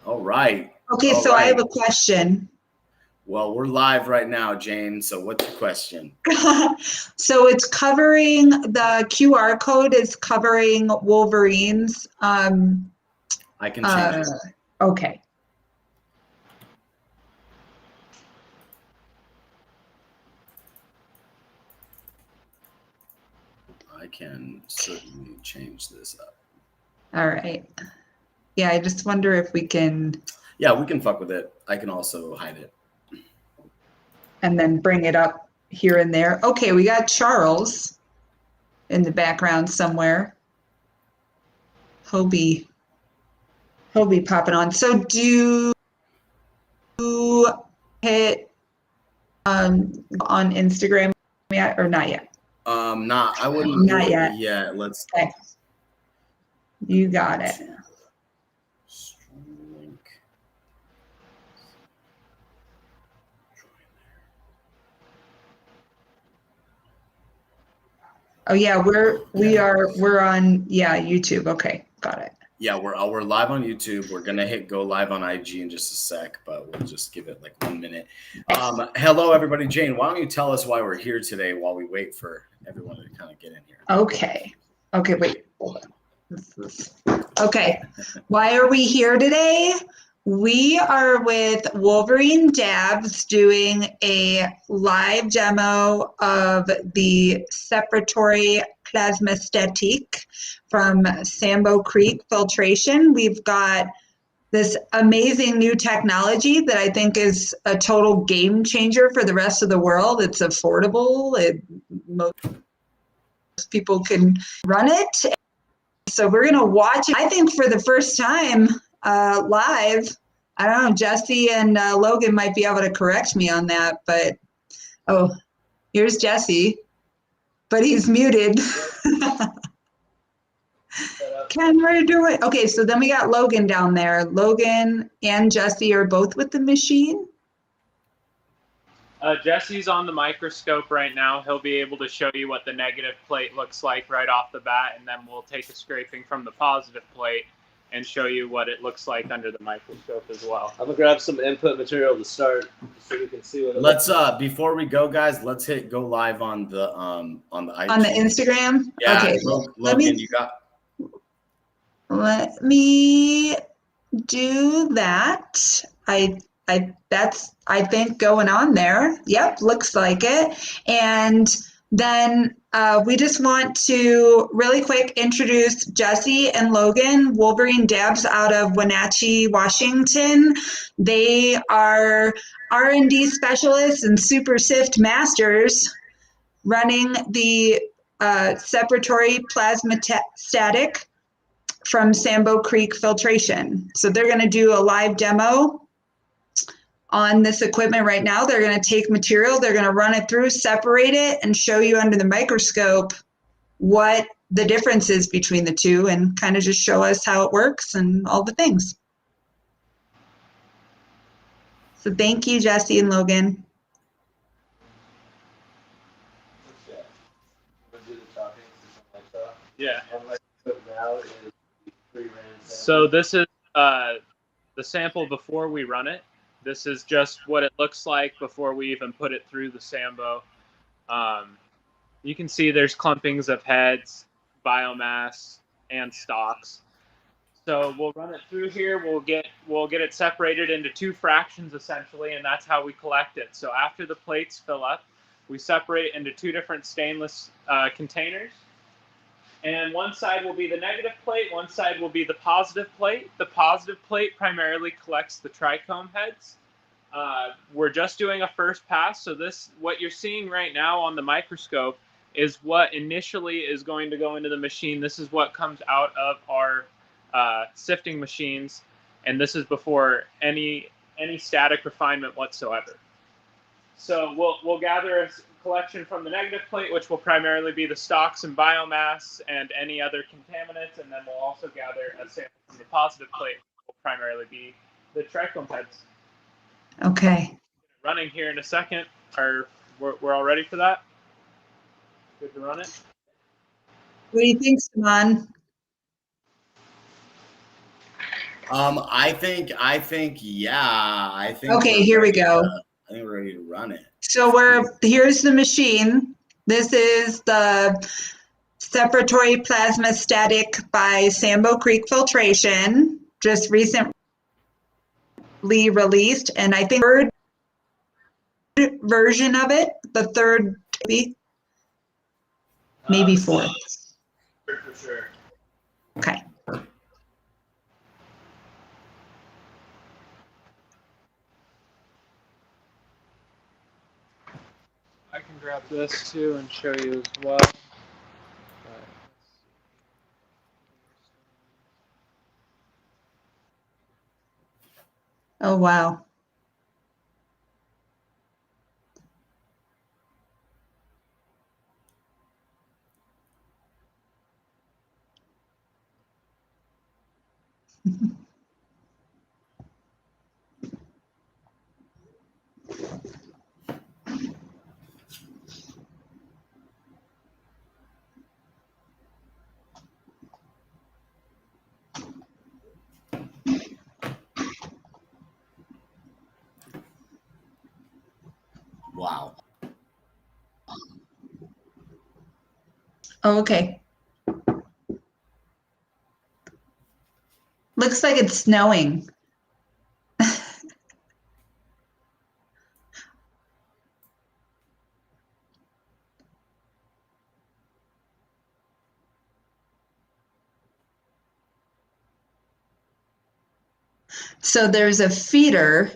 All right. Okay, All so right. I have a question. Well, we're live right now, Jane. So what's your question? So it's covering, the QR code is covering Wolverine's. I can change it. Okay. I can certainly change this up. All right. Yeah, I just wonder if we can. Yeah, we can fuck with it. I can also hide it. And then bring it up here and there. Okay, we got Charles in the background somewhere. He'll be popping on. So do you hit on Instagram yet or not yet? I wouldn't Not do yet. it yet. Let's. Okay. You got it. Link. Oh yeah, we're on YouTube. Okay, got it. Yeah, we're live on YouTube. We're gonna hit go live on IG in just a sec, but we'll just give it like 1 minute. Hello everybody. Jane, why don't you tell us why we're here today while we wait for everyone to kind of get in here? Okay, wait, hold on. Okay, why are we here today? We are with Wolverine Dabs doing a live demo of the Separatore Plasmastatic from SamboCreek Filtration. We've got this amazing new technology that I think is a total game changer for the rest of the world. It's affordable. Most people can run it. So we're going to watch it, I think, for the first time live. I don't know, Jesse and Logan might be able to correct me on that, but here's Jesse, but he's muted. Can we do it? Okay, so then we got Logan down there. Logan and Jesse are both with the machine. Jesse's on the microscope right now. He'll be able to show you what the negative plate looks like right off the bat, and then we'll take a scraping from the positive plate and show you what it looks like under the microscope as well. I'm gonna grab some input material to start so we can see what it looks like. Before we go, guys, let's hit go live on the IG. On the Instagram? Yeah, okay. Logan, you got. Let me do that. That's, I think, going on there. Yep, looks like it. And then we just want to really quick introduce Jesse and Logan, Wolverine Dabs out of Wenatchee, Washington. They are R&D specialists and super sift masters running the Separatore Plasmastatic from SamboCreek Filtration. So they're going to do a live demo on this equipment right now. They're going to take material, they're going to run it through, separate it, and show you under the microscope what the difference is between the two and kind of just show us how it works and all the things. So thank you, Jesse and Logan. Yeah. So this is the sample before we run it. This is just what it looks like before we even put it through the Sambo. You can see there's clumpings of heads, biomass, and stalks. So we'll run it through here. We'll get it separated into two fractions essentially, and that's how we collect it. So after the plates fill up, we separate it into two different stainless containers. And one side will be the negative plate, one side will be the positive plate. The positive plate primarily collects the trichome heads. We're just doing a first pass, so what you're seeing right now on the microscope is what initially is going to go into the machine. This is what comes out of our sifting machines, and this is before any static refinement whatsoever. So we'll gather a collection from the negative plate, which will primarily be the stalks and biomass and any other contaminants, and then we'll also gather a sample from the positive plate, which will primarily be the trichome heads. Okay. Running here in a second. We're all ready for that? Good to run it? What do you think, Simon? I think, yeah, I think. Okay, here we go. I think we're ready to run it. So here's the machine. This is the Separatore Plasmastatic by SamboCreek Filtration, just recently released, and I think third version of it, the third, maybe fourth. For sure. Okay. I can grab this too and show you as well. Oh, wow. Wow. Oh, okay. Looks like it's snowing. So there's a feeder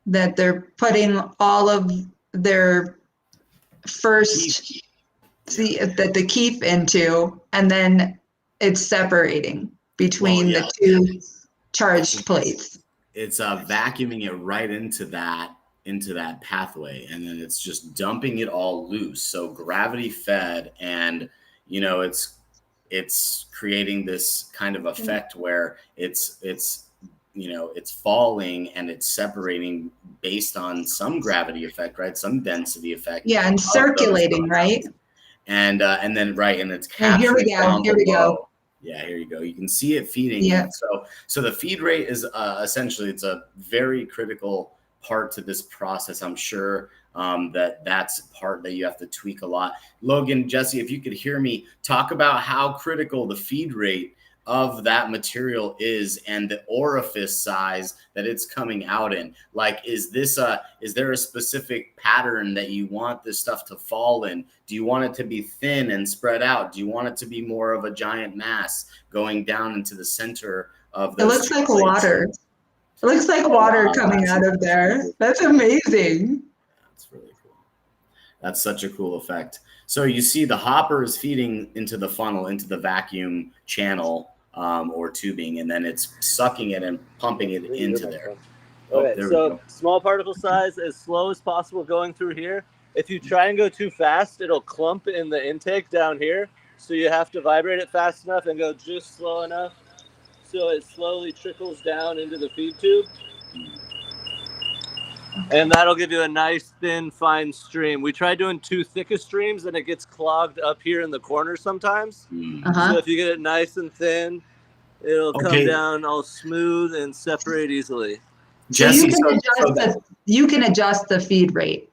that they're putting all of their first the keep into, and then it's separating between the two charged plates. It's vacuuming it right into that pathway, and then it's just dumping it all loose. So gravity fed, and it's creating this kind of effect where it's falling and it's separating based on some gravity effect, right? Some density effect. Yeah, and circulating, right? And then and it's capturing. Here we go. Here we go. Yeah, here you go. You can see it feeding. Yeah. So the feed rate is essentially, it's a very critical part to this process. I'm sure that's part that you have to tweak a lot. Logan, Jesse, if you could hear me, talk about how critical the feed rate of that material is and the orifice size that it's coming out in. Like, is there a specific pattern that you want this stuff to fall in? Do you want it to be thin and spread out? Do you want it to be more of a giant mass going down into the center of the? It looks like water. It looks like water coming out of there. That's amazing. That's really cool. That's such a cool effect. So you see the hopper is feeding into the funnel, into the vacuum channel or tubing, and then it's sucking it and pumping it into there. Okay, so small particle size as slow as possible going through here. If you try and go too fast, it'll clump in the intake down here. So you have to vibrate it fast enough and go just slow enough so it slowly trickles down into the feed tube. And that'll give you a nice, thin, fine stream. We try doing too thick of streams and it gets clogged up here in the corner sometimes. So if you get it nice and thin, it'll come down all smooth and separate easily. So you can adjust the feed rate.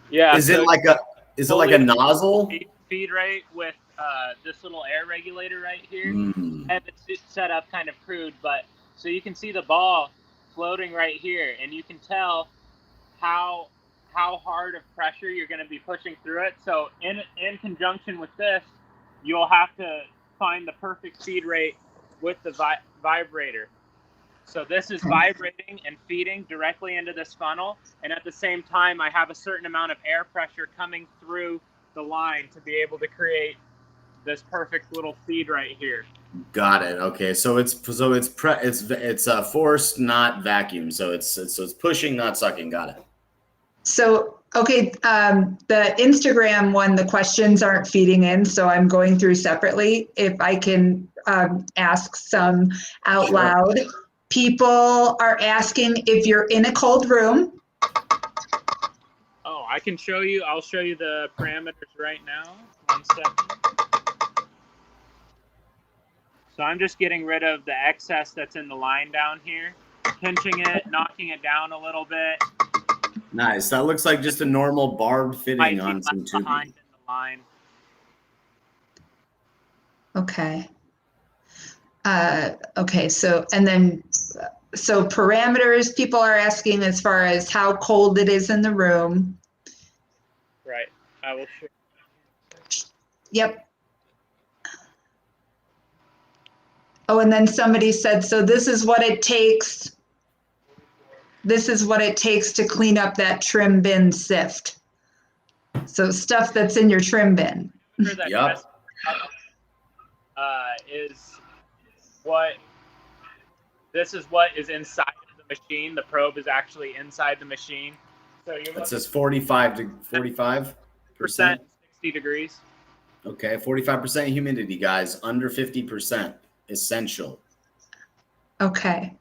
Yeah. Is it like a nozzle? Feed rate with this little air regulator right here. And it's set up kind of crude, but so you can see the ball floating right here, and you can tell how hard of pressure you're going to be pushing through it. So in conjunction with this, you'll have to find the perfect feed rate with the vibrator. So this is vibrating and feeding directly into this funnel, and at the same time I have a certain amount of air pressure coming through the line to be able to create this perfect little feed right here. Got it. Okay, so it's forced, not vacuum. So it's pushing, not sucking. Got it. So okay, the Instagram one, the questions aren't feeding in, so I'm going through separately. If I can ask some out loud. People are asking if you're in a cold room. Oh, I can show you. I'll show you the parameters right now. 1 second. So I'm just getting rid of the excess that's in the line down here, pinching it, knocking it down a little bit. Nice. That looks like just a normal barbed fitting Might be on some left behind tubing. in the line. Okay. Okay, so, and then, so parameters, people are asking as far as how cold it is in the room. Right. I will show. Yep. Oh, and then somebody said, so this is what it takes. This is what it takes to clean up that trim bin sift. So stuff that's in your trim bin. That Yep. Is what this is what is inside of the machine. The probe is actually inside the machine. So you're That says 45 to 45%. 60 degrees. Okay, 45% humidity, guys. Under 50%. Essential. Okay.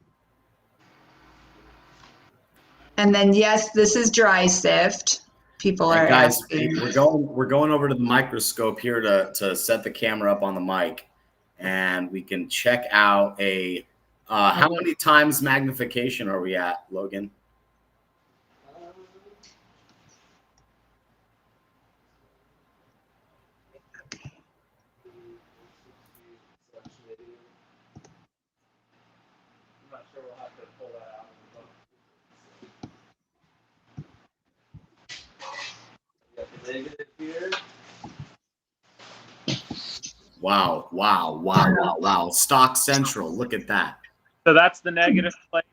And then yes, this is dry sift. People are guys, asking. we're going over to the microscope here to set the camera up on the mic, and we can check out a how many times magnification are we at, Logan? Wow. Stock Central. Look at that. So that's the negative plate.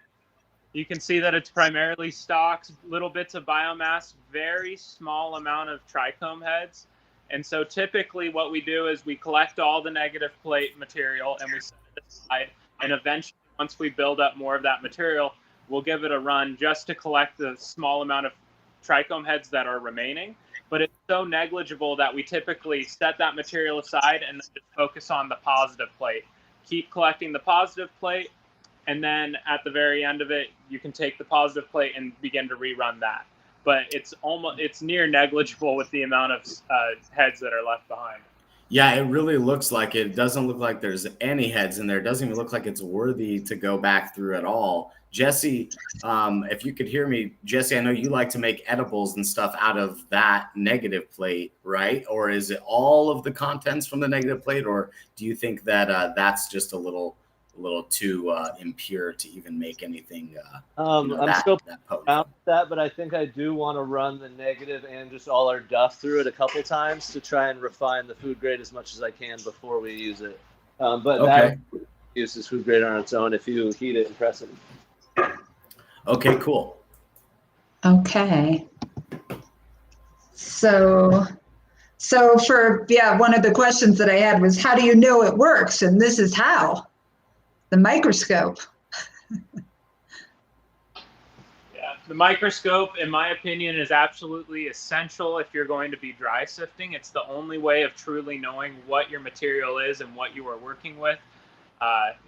You can see that it's primarily stocks, little bits of biomass, very small amount of trichome heads. And so typically what we do is we collect all the negative plate material and we set it aside. And eventually, once we build up more of that material, we'll give it a run just to collect the small amount of trichome heads that are remaining. But it's so negligible that we typically set that material aside and then just focus on the positive plate. Keep collecting the positive plate, and then at the very end of it, you can take the positive plate and begin to rerun that. But it's near negligible with the amount of heads that are left behind. Yeah, it really looks like it. It doesn't look like there's any heads in there. It doesn't even look like it's worthy to go back through at all. Jesse, if you could hear me, Jesse, I know you like to make edibles and stuff out of that negative plate, right? Or is it all of the contents from the negative plate, or do you think that that's just a little too impure to even make anything? I'm still around that, but I think I do want to run the negative and just all our duff through it a couple times to try and refine the food grade as much as I can before we use it. But okay. That uses food grade on its own if you heat it and press it. Okay, cool. Okay. So for, one of the questions that I had was, how do you know it works? And this is how. The microscope. Yeah, the microscope, in my opinion, is absolutely essential if you're going to be dry sifting. It's the only way of truly knowing what your material is and what you are working with.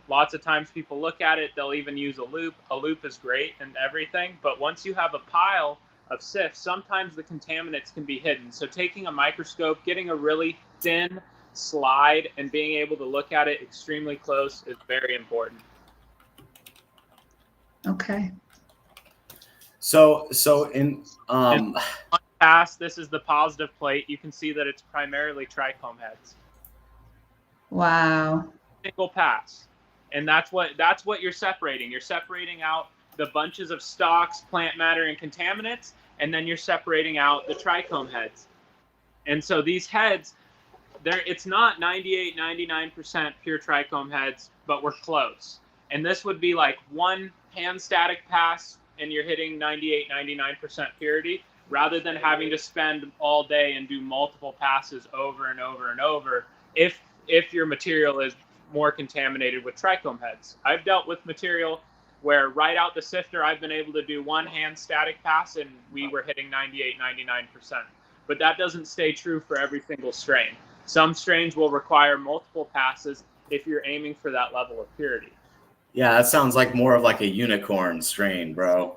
Lots of times people look at it, they'll even use a loop. A loop is great and everything, but once you have a pile of sifts, sometimes the contaminants can be hidden. So taking a microscope, getting a really thin slide and being able to look at it extremely close is very important. Okay. So in one pass, this is the positive plate. You can see that it's primarily trichome heads. Wow. Single pass, and that's what you're separating. You're separating out the bunches of stalks, plant matter, and contaminants, and then you're separating out the trichome heads. And so these heads, it's not 98, 99% pure trichome heads, but we're close. And this would be like one hand static pass, and you're hitting 98, 99% purity, rather than having to spend all day and do multiple passes over and over and over. If your material is more contaminated with trichome heads. I've dealt with material where right out the sifter, I've been able to do one hand static pass and we were hitting 98, 99%. But that doesn't stay true for every single strain. Some strains will require multiple passes if you're aiming for that level of purity. Yeah, that sounds like more of like a unicorn strain, bro.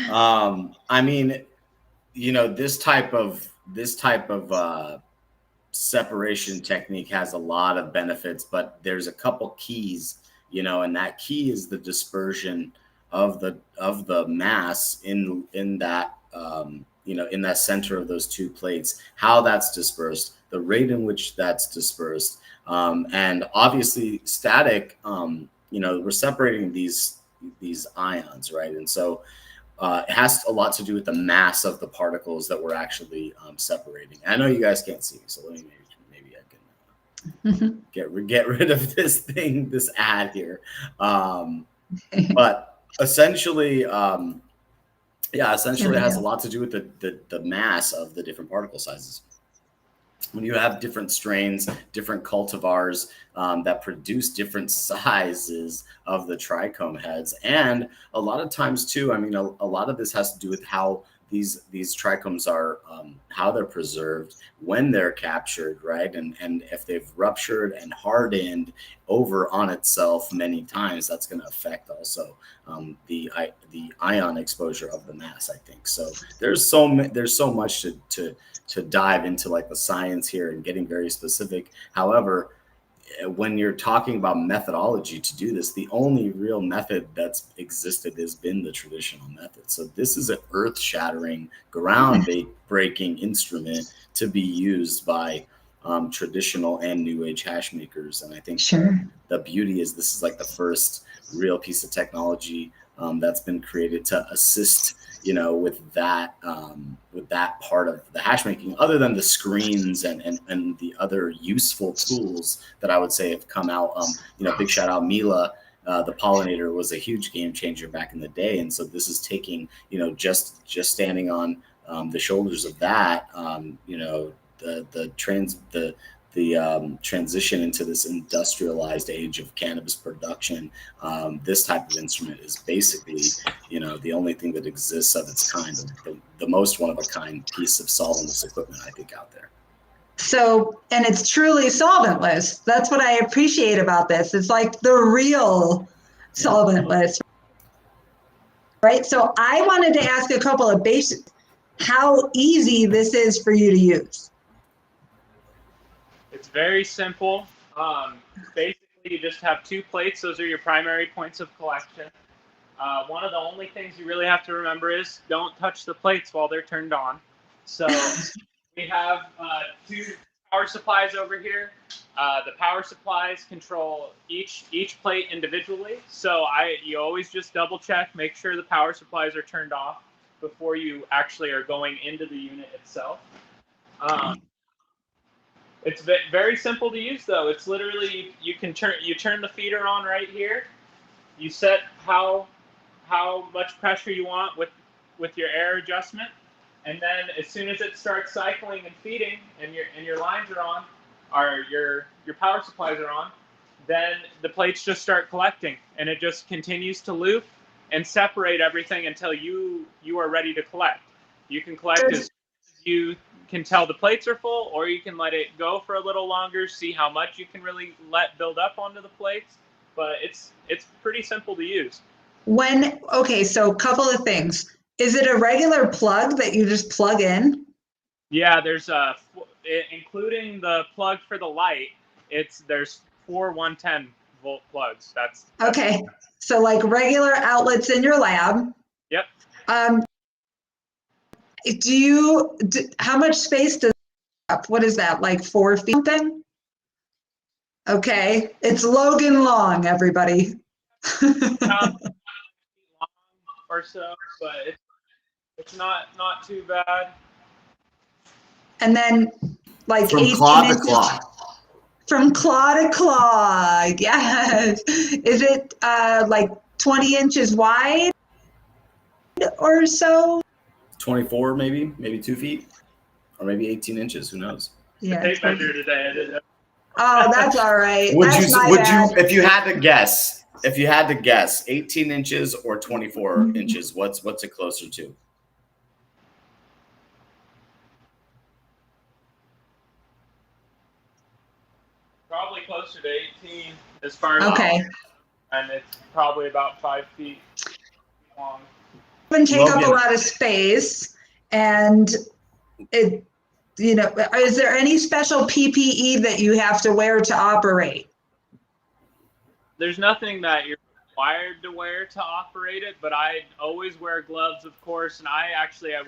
I mean, this type of separation technique has a lot of benefits, but there's a couple keys, you know, and that key is the dispersion of the mass in that you know, in that center of those two plates, how that's dispersed, the rate in which that's dispersed, and obviously static. You know, we're separating these ions, right? And so it has a lot to do with the mass of the particles that we're actually separating. I know you guys can't see me, so let me maybe I can get rid of this thing, this ad here. But essentially, yeah, essentially it has a lot to do with the mass of the different particle sizes. When you have different strains, different cultivars that produce different sizes of the trichome heads, and a lot of times too, I mean, a lot of this has to do with how these trichomes are, how they're preserved, when they're captured, right? And if they've ruptured and hardened over on itself many times, that's going to affect also the ion exposure of the mass, I think. So there's so much to dive into, like the science here and getting very specific. However, when you're talking about methodology to do this, the only real method that's existed has been the traditional method. So this is an earth-shattering, ground-breaking instrument to be used by traditional and new age hash makers. And I think the beauty is this is like the first real piece of technology that's been created to assist, you know, with that part of the hash making, other than the screens and the other useful tools that I would say have come out. You know, big shout out Mila, the pollinator was a huge game changer back in the day, and so this is taking, you know, just standing on the shoulders of that, you know, the transition into this industrialized age of cannabis production. This type of instrument is basically, you know, the only thing that exists of its kind, the most one of a kind piece of solventless equipment I think out there. So, and it's truly solventless. That's what I appreciate about this. It's like the real solventless, right? So I wanted to ask a couple of basics, how easy this is for you to use. It's very simple. Basically, you just have two plates. Those are your primary points of collection. One of the only things you really have to remember is don't touch the plates while they're turned on. So we have two power supplies over here. The power supplies control each plate individually. So you always just double check, make sure the power supplies are turned off before you actually are going into the unit itself. It's very simple to use, though. It's literally you turn the feeder on right here. You set how much pressure you want with your air adjustment, and then as soon as it starts cycling and feeding, and your lines are on, or your power supplies are on, then the plates just start collecting, and it just continues to loop and separate everything until you are ready to collect. You can collect as you can tell the plates are full, or you can let it go for a little longer, see how much you can really let build up onto the plates. But it's pretty simple to use. Okay, so a couple of things. Is it a regular plug that you just plug in? Yeah, there's including the plug for the light. There's 4 110 volt plugs. That's okay. So like regular outlets in your lab. Yep. How much space does it have? What is that, like 4 feet something? Okay, it's Logan long, everybody. Long or so, but it's not too bad. And then like from claw to claw. From claw to claw, yes. Is it like 20 inches wide or so? 24, maybe 2 feet, or maybe 18 inches. Who knows? Yeah. The tape measure today. Oh, that's all right. Would you, if you had to guess, 18 inches or 24 inches? What's it closer to? Probably closer to 18 as far as and it's probably about 5 feet long. It can take up a lot of space, and is there any special PPE that you have to wear to operate? There's nothing that you're required to wear to operate it, but I always wear gloves, of course, and I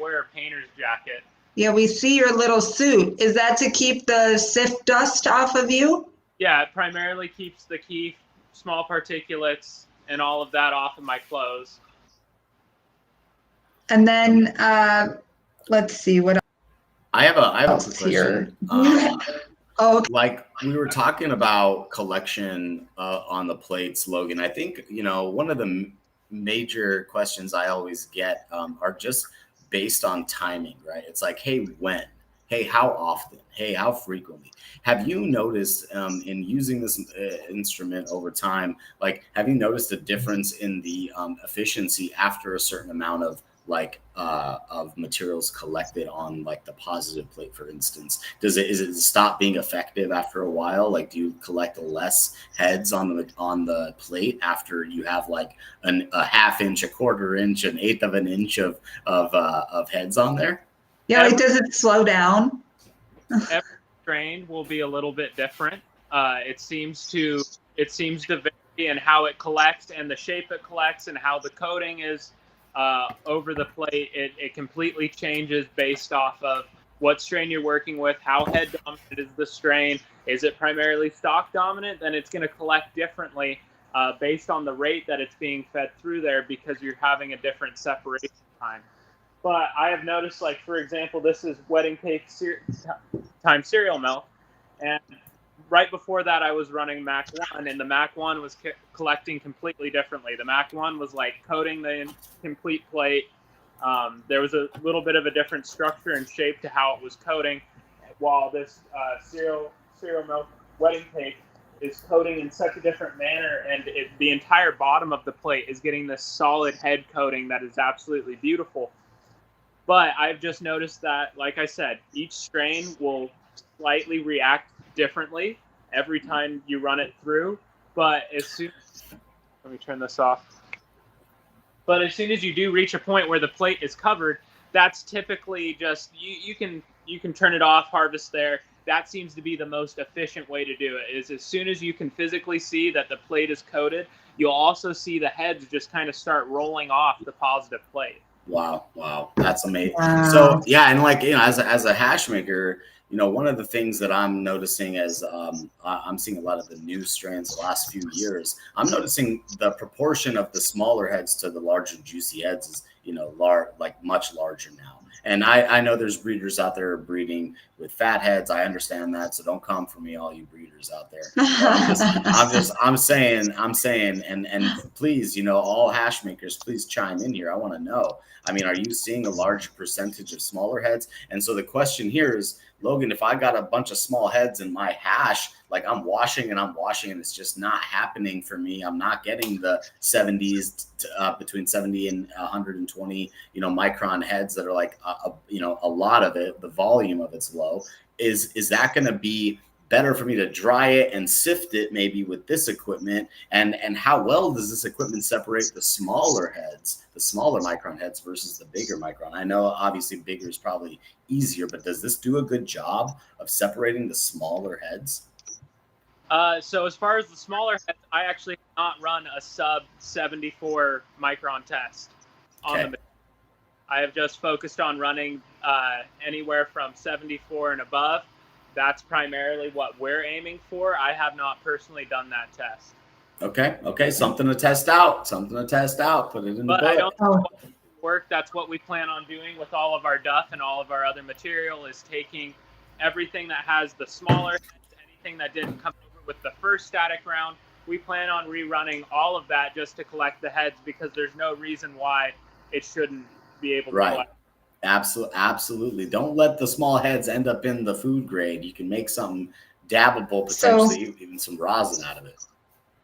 wear a painter's jacket. Yeah, we see your little suit. Is that to keep the sift dust off of you? Yeah, it primarily keeps the keef, small particulates, and all of that off of my clothes. And then let's see what I have a else quick question. Okay. Like we were talking about collection on the plates, Logan. I think one of the major questions I always get are just based on timing, right? It's like, hey, when? Hey, how often? Hey, how frequently? Have you noticed in using this instrument over time, like, have you noticed a difference in the efficiency after a certain amount of of materials collected on like the positive plate, for instance? Is it stop being effective after a while? Like, do you collect less heads on the plate after you have like a half inch, a quarter inch, an eighth of an inch of heads on there? Yeah, like, does it slow down? Every strain will be a little bit different. It seems to vary in how it collects and the shape it collects and how the coating is over the plate. It completely changes based off of what strain you're working with, how head dominant is the strain. Is it primarily stock dominant? Then it's going to collect differently based on the rate that it's being fed through there, because you're having a different separation time. But I have noticed, like, for example, this is wedding cake time cereal milk. And right before that, I was running Mac 1, and the Mac 1 was collecting completely differently. The Mac 1 was, like, coating the complete plate. There was a little bit of a different structure and shape to how it was coating, while this cereal milk wedding cake is coating in such a different manner, and the entire bottom of the plate is getting this solid head coating that is absolutely beautiful. But I've just noticed that, like I said, each strain will slightly react differently every time you run it through. But let me turn this off. But as soon as you do reach a point where the plate is covered, that's typically just, you can turn it off, harvest there. That seems to be the most efficient way to do it, is as soon as you can physically see that the plate is coated, you'll also see the heads just kind of start rolling off the positive plate. Wow, that's amazing. Wow. So yeah, and like, as a hash maker, one of the things that I'm noticing as I'm seeing a lot of the new strands the last few years, I'm noticing the proportion of the smaller heads to the larger juicy heads is much larger now. And I know there's breeders out there breeding with fat heads. I understand that, so don't come for me, all you breeders out there. I'm saying, and please, all hash makers, please chime in here. I want to know. I mean, are you seeing a large percentage of smaller heads? And so the question here is, Logan, if I got a bunch of small heads in my hash, like I'm washing and it's just not happening for me. I'm not getting the 70s between 70 and 120, micron heads that are like, a lot of it, the volume of it's low. Is that going to be better for me to dry it and sift it maybe with this equipment? And how well does this equipment separate the smaller heads, the smaller micron heads versus the bigger micron? I know obviously bigger is probably easier, but does this do a good job of separating the smaller heads? So as far as the smaller heads, I actually have not run a sub 74 micron test on the. I have just focused on running anywhere from 74 and above. That's primarily what we're aiming for. I have not personally done that test. Okay. Something to test out. Put it in the book. I don't know what work. That's what we plan on doing with all of our duff and all of our other material, is taking everything that has the smaller heads, anything that didn't come over with the first static round. We plan on rerunning all of that just to collect the heads, because there's no reason why it shouldn't be able to collect. Absolutely. Don't let the small heads end up in the food grade. You can make something dabbable, potentially even some rosin out of it.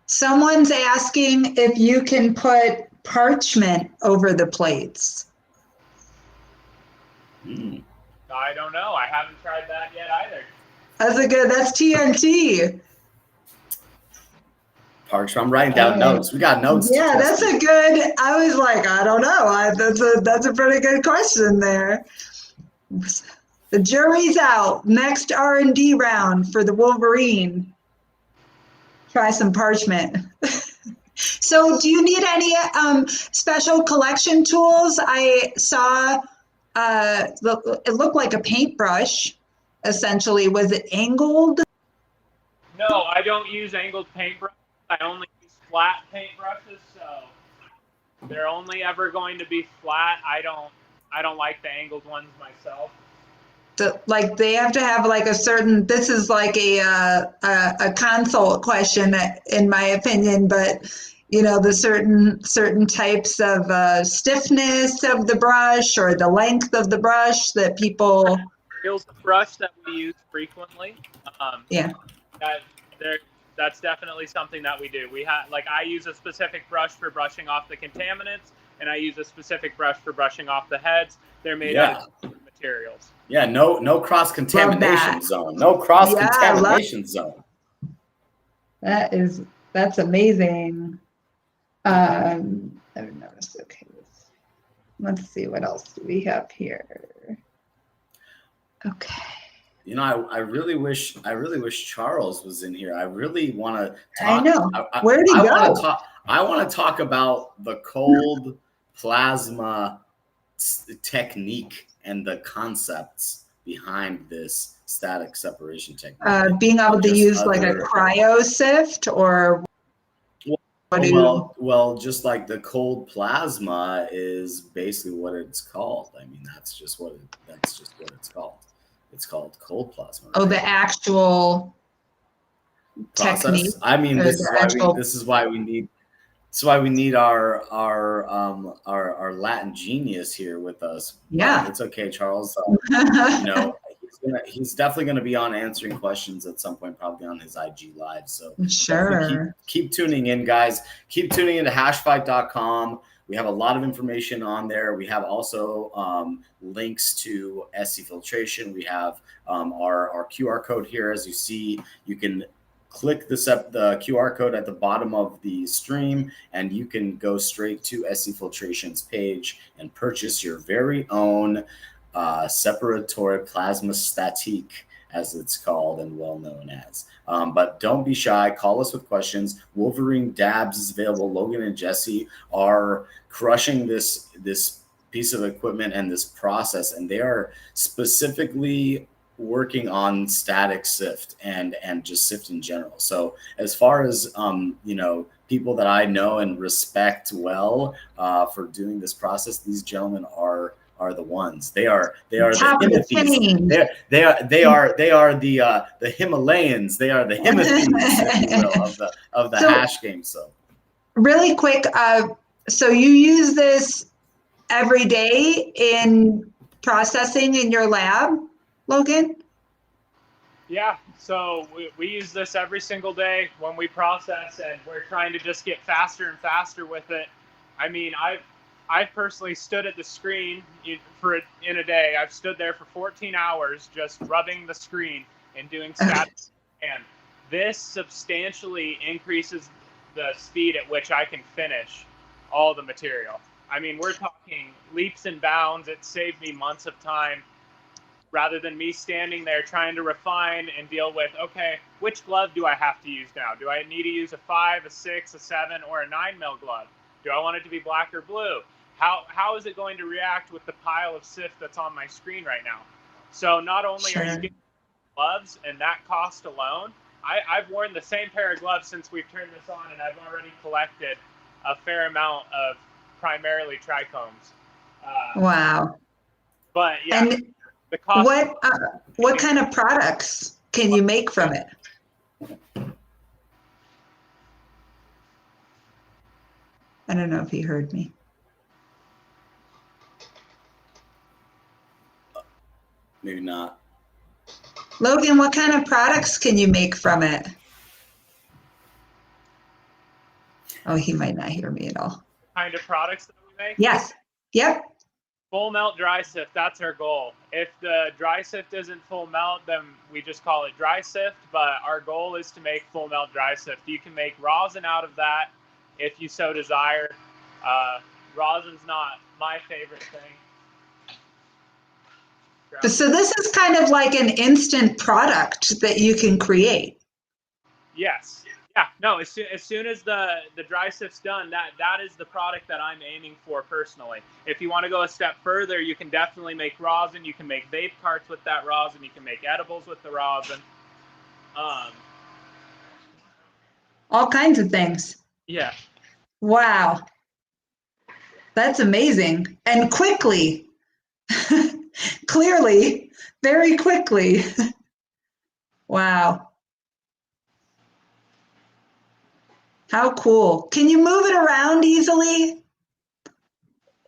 Someone's asking if you can put parchment over the plates. I don't know. I haven't tried that yet either. That's TNT. I'm writing down notes. We got notes. Yeah, that's a good. I was like, I don't know. That's a pretty good question there. The jury's out. Next R&D round for the Wolverine. Try some parchment. So do you need any special collection tools? I saw it looked like a paintbrush, essentially. Was it angled? No, I don't use angled paintbrushes. I only use flat paintbrushes, so they're only ever going to be flat. I don't like the angled ones myself. Like they have to have like a certain. This is like a consult question, in my opinion, but you know the certain types of stiffness of the brush or the length of the brush that people. Here's the brush that we use frequently. Yeah. That's definitely something that we do. We have I use a specific brush for brushing off the contaminants, and I use a specific brush for brushing off the heads. They're made out of different materials. Yeah, no cross contamination zone. No cross contamination zone. That's amazing. I've noticed. Okay, let's see what else do we have here. Okay. You know, I really wish Charles was in here. I really want to talk. I know. Where did he go? I want to talk about the cold plasma technique and the concepts behind this static separation technique. Being able to use like a cryo sift or well, just like the cold plasma is basically what it's called. I mean, that's just what it's called. It's called cold plasma. Right? Oh, the actual process. Technique. I mean, this is why we need our Latin genius here with us. Yeah, it's okay, Charles. He's definitely going to be on answering questions at some point, probably on his IG live. So sure, keep tuning in, guys. Keep tuning into hashfight.com. We have a lot of information on there. We have also links to SC Filtration. We have our QR code here. As you see, you can click the QR code at the bottom of the stream, and you can go straight to SC Filtration's page and purchase your very own Separatore Plasmastatic, as it's called and well known as. But don't be shy. Call us with questions. Wolverine Dabs is available. Logan and Jesse are crushing this piece of equipment and this process, and they are specifically working on static sift and just sift in general. So as far as people that I know and respect well for doing this process, these gentlemen are the ones. They are the Himothyes. They are the Himalayans. They are the Himothyes, if you will, of the hash game. So really quick, so you use this every day in processing in your lab, Logan? Yeah, so we use this every single day when we process, and we're trying to just get faster and faster with it. I mean, I've personally stood at the screen in a day. I've stood there for 14 hours just rubbing the screen and doing static, and this substantially increases the speed at which I can finish all the material. I mean, we're talking leaps and bounds. It saved me months of time rather than me standing there trying to refine and deal with, okay, which glove do I have to use now? Do I need to use a 5, a 6, a 7, or a 9mm glove? Do I want it to be black or blue? How is it going to react with the pile of sift that's on my screen right now? So not only are you getting gloves and that cost alone, I've worn the same pair of gloves since we've turned this on, and I've already collected a fair amount of primarily trichomes. Wow. But yeah, and the cost. What kind of products can you make from it? I don't know if he heard me. Maybe not. Logan, what kind of products can you make from it? Oh, he might not hear me at all. Kind of products that we make? Yes. Yep. Full melt dry sift, that's our goal. If the dry sift isn't full melt, then we just call it dry sift, but our goal is to make full melt dry sift. You can make rosin out of that if you so desire. Rosin's not my favorite thing. So this is kind of like an instant product that you can create. Yes. Yeah. No. As soon as the dry sift's done, that is the product that I'm aiming for personally. If you want to go a step further, you can definitely make rosin. You can make vape carts with that rosin. You can make edibles with the rosin. All kinds of things. Yeah. Wow. That's amazing. And quickly. Clearly, very quickly. Wow. How cool. Can you move it around easily?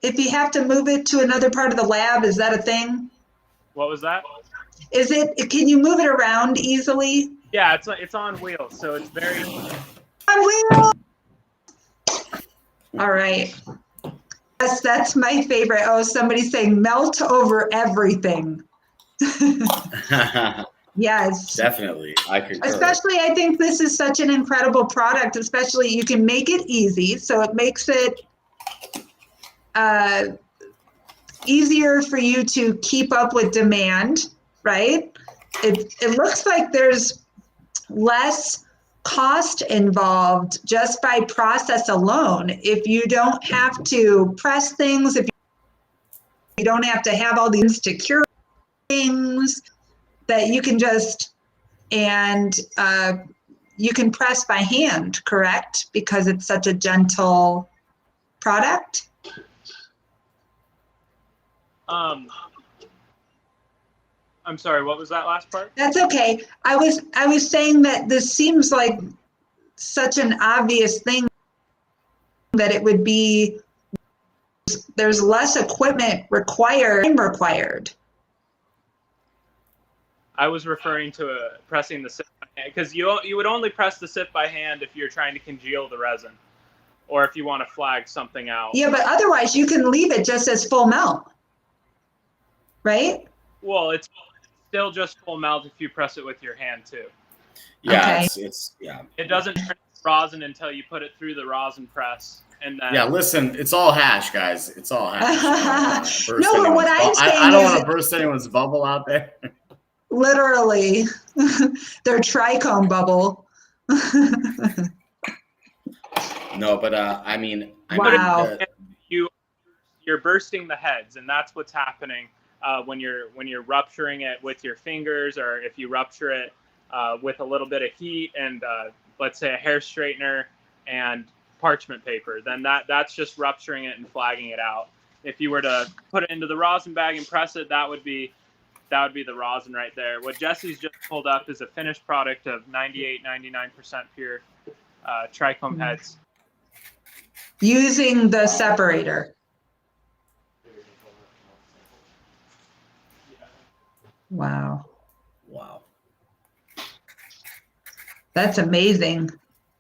If you have to move it to another part of the lab, is that a thing? What was that? Can you move it around easily? Yeah, it's on wheels, so it's very On wheels. All right. Yes, that's my favorite. Oh, somebody's saying melt over everything. Yes. Definitely. I concur. Especially, I think this is such an incredible product, especially you can make it easy. So it makes it easier for you to keep up with demand, right? It looks like there's less cost involved just by process alone. If you don't have to press things, if you don't have to have all these to cure things, that you can just, and you can press by hand, correct? Because it's such a gentle product. I'm sorry, what was that last part? That's okay. I was saying that this seems like such an obvious thing that it would be, there's less equipment required. I was referring to pressing the sip by hand, because you would only press the sip by hand if you're trying to congeal the resin, or if you want to flag something out. Yeah, but otherwise you can leave it just as full melt, right? Well, it's still just full melt if you press it with your hand too. Yeah, Okay. it's yeah. It doesn't turn into rosin until you put it through the rosin press, and then Yeah, listen, it's all hash, guys. It's all hash. No, but what I'm saying I don't is want to burst anyone's bubble out there. literally their trichome bubble. No, but I mean, Wow. you're bursting the heads, and that's what's happening when you're rupturing it with your fingers, or if you rupture it with a little bit of heat and let's say a hair straightener and parchment paper, then that's just rupturing it and flagging it out. If you were to put it into the rosin bag and press it, that would be the rosin right there. What Jesse's just pulled up is a finished product of 99% pure trichome heads. Using the separator. Wow. Wow. That's amazing.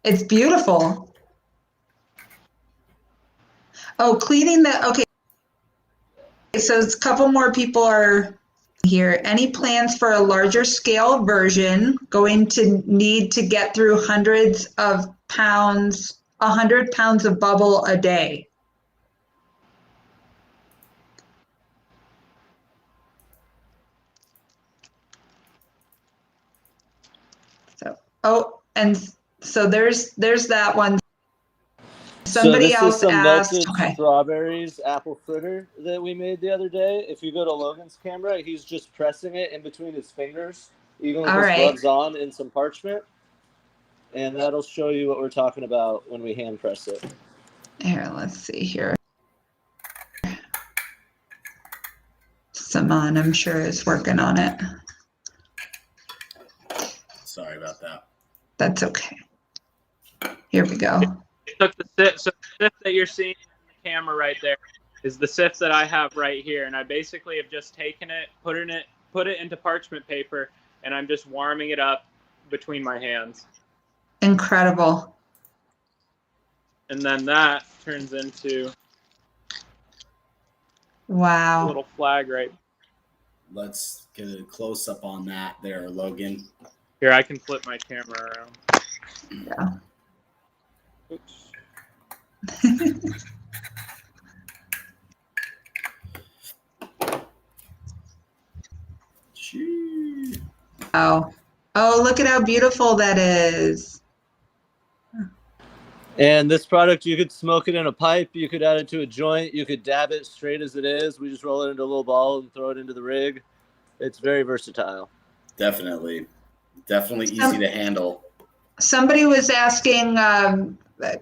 It's beautiful. Oh, cleaning the, okay. So a couple more people are here. Any plans for a larger scale version? Going to need to get through hundreds of pounds, 100 pounds of bubble a day. So, oh, and so there's that one. Somebody else asked. Melted Okay. strawberries apple fritter that we made the other day. If you go to Logan's camera, he's just pressing it in between his fingers, even with his gloves on, in some parchment. And that'll show you what we're talking about when we hand press it. Here, let's see here. Saman, I'm sure, is working on it. Sorry about that. That's okay. Here we go. Took the sift, so the sift that you're seeing in the camera right there is the sift that I have right here, and I basically have just taken it, put it into parchment paper, and I'm just warming it up between my hands. Incredible. And then that turns into Wow. a little flag right. Let's get a close up on that there, Logan. Here, I can flip my camera around. Yeah. Oops. Oh, oh, look at how beautiful that is. And this product, you could smoke it in a pipe, you could add it to a joint, you could dab it straight as it is. We just roll it into a little ball and throw it into the rig. It's very versatile. Definitely easy to handle. Somebody was asking,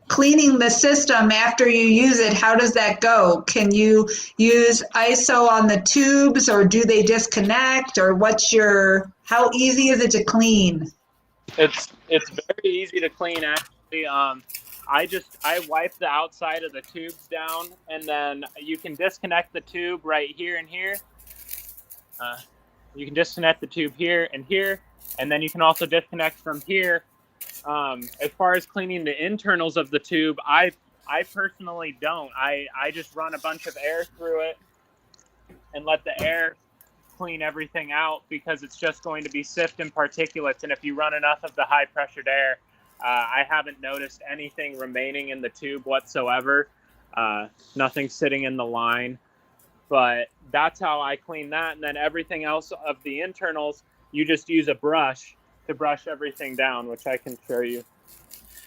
cleaning the system after you use it, how does that go? Can you use ISO on the tubes, or do they disconnect, or how easy is it to clean? It's very easy to clean, actually. I wipe the outside of the tubes down, and then you can disconnect the tube right here and here. You can disconnect the tube here, and then you can also disconnect from here. As far as cleaning the internals of the tube, I personally don't. I just run a bunch of air through it and let the air clean everything out, because it's just going to be sift and particulates. And if you run enough of the high pressured air, I haven't noticed anything remaining in the tube whatsoever. Nothing sitting in the line. But that's how I clean that. And then everything else of the internals, you just use a brush to brush everything down, which I can show you.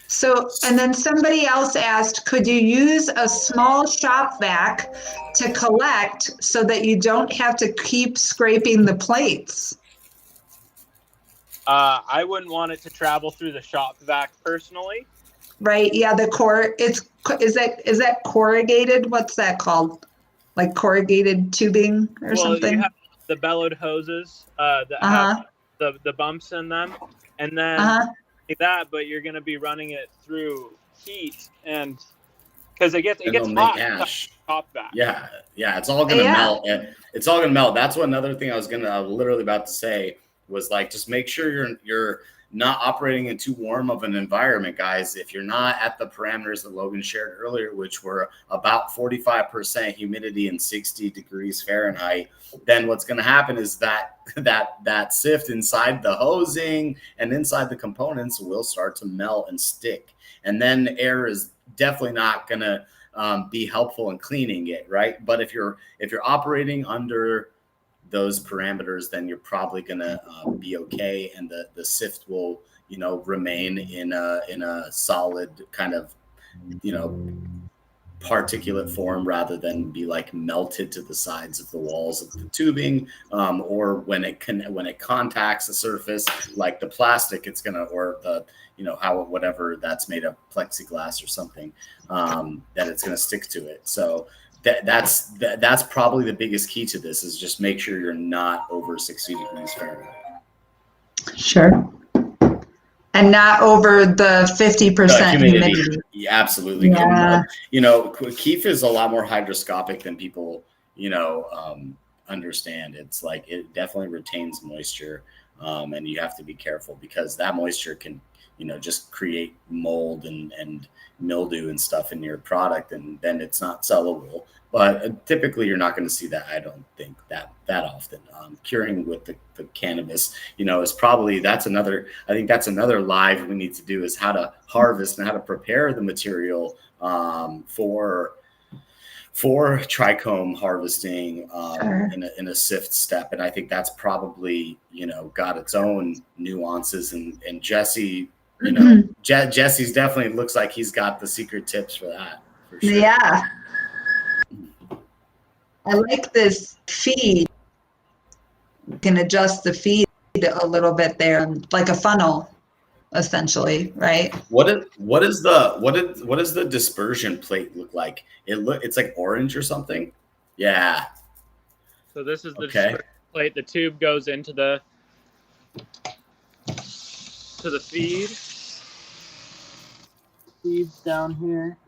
So, and then somebody else asked, could you use a small shop vac to collect so that you don't have to keep scraping the plates? I wouldn't want it to travel through the shop vac personally. Right. Yeah. Is that corrugated? What's that called? Like corrugated tubing or something? You have the bellowed hoses that have the bumps in them, and then but you're going to be running it through heat, and because it gets hot. Shop vac. Yeah, it's all gonna melt. It's all gonna melt. That's what another thing I was literally about to say was, like, just make sure you're not operating in too warm of an environment, guys. If you're not at the parameters that Logan shared earlier, which were about 45% humidity and 60 degrees Fahrenheit, then what's going to happen is that sift inside the hosing and inside the components will start to melt and stick. And then air is definitely not going to be helpful in cleaning it, right? But if you're operating under those parameters, then you're probably gonna be okay, and the sift will remain in a solid kind of particulate form, rather than be like melted to the sides of the walls of the tubing, or when it contacts the surface like the plastic, it's gonna, or the whatever that's made of, plexiglass or something, that it's gonna stick to it. So that's probably the biggest key to this, is just make sure you're not over 60 degrees Fahrenheit. Sure. And not over the 50% humidity. Yeah, absolutely. Yeah. Keef is a lot more hydroscopic than people, understand. It's like, it definitely retains moisture, and you have to be careful, because that moisture can, just create mold and mildew and stuff in your product, and then it's not sellable. But typically you're not going to see that, I don't think, that often. Curing with the cannabis, is probably, that's another live we need to do, is how to harvest and how to prepare the material for trichome harvesting in a sift step. And I think that's probably, got its own nuances, and Jesse, Jesse's definitely looks like he's got the secret tips for that. For sure. Yeah. I like this feed. You can adjust the feed a little bit there, like a funnel, essentially, right? What is the dispersion plate look like? It's like orange or something. Yeah. So this is the dispersion plate. The tube goes into the feed. Feed's down here.